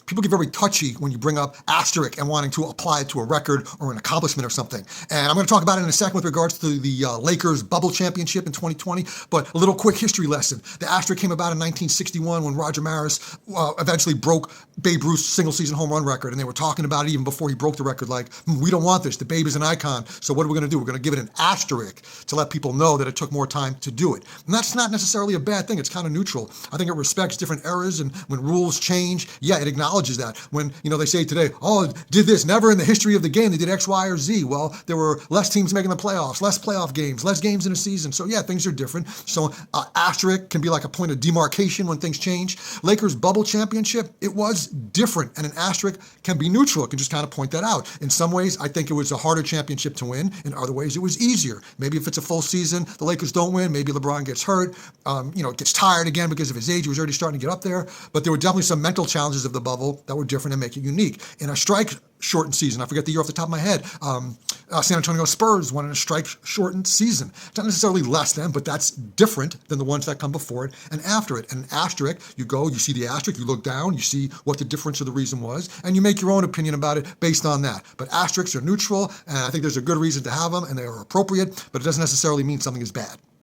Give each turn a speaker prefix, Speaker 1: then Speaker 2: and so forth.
Speaker 1: people get very touchy when you bring up asterisk and wanting to apply it to a record or an accomplishment or something. And I'm going to talk about it in a second with regards to the Lakers bubble championship in 2020. But a little quick history lesson. The asterisk came about in 1961 when Roger Maris eventually broke Babe Ruth's single-season home run record. And they were talking about it even before he broke the record, like, we don't want this. The Babe is an icon. So what are we going to do? We're going to give it an asterisk to let people know that it took more time to do it. And that's not necessarily a bad thing. It's kind of neutral. I think it respects different eras, and when rules change, yeah, it acknowledges that. When, they say today, oh, did this, never in the history of the game they did X, Y, or Z. Well, there were less teams making the playoffs, less playoff games, less games in a season. So yeah, things are different. So asterisk can be like a point of demarcation when things change. Lakers bubble championship, it was different, and an asterisk can be neutral. It can just kind of point that out. In some ways, I think it was a harder championship to win. In other ways, it was easier. Maybe if it's a full season, the Lakers don't win. Maybe LeBron gets hurt, gets tired again because of his age. He was already starting to get up there. But there were definitely some mental challenges of the bubble that were different and make it unique. In a strike-shortened season, I forget the year off the top of my head, San Antonio Spurs won in a strike-shortened season. It's not necessarily less than, but that's different than the ones that come before it and after it. And an asterisk, you go, you see the asterisk, you look down, you see what the difference or the reason was, and you make your own opinion about it based on that. But asterisks are neutral, and I think there's a good reason to have them, and they are appropriate, but it doesn't necessarily mean something is bad.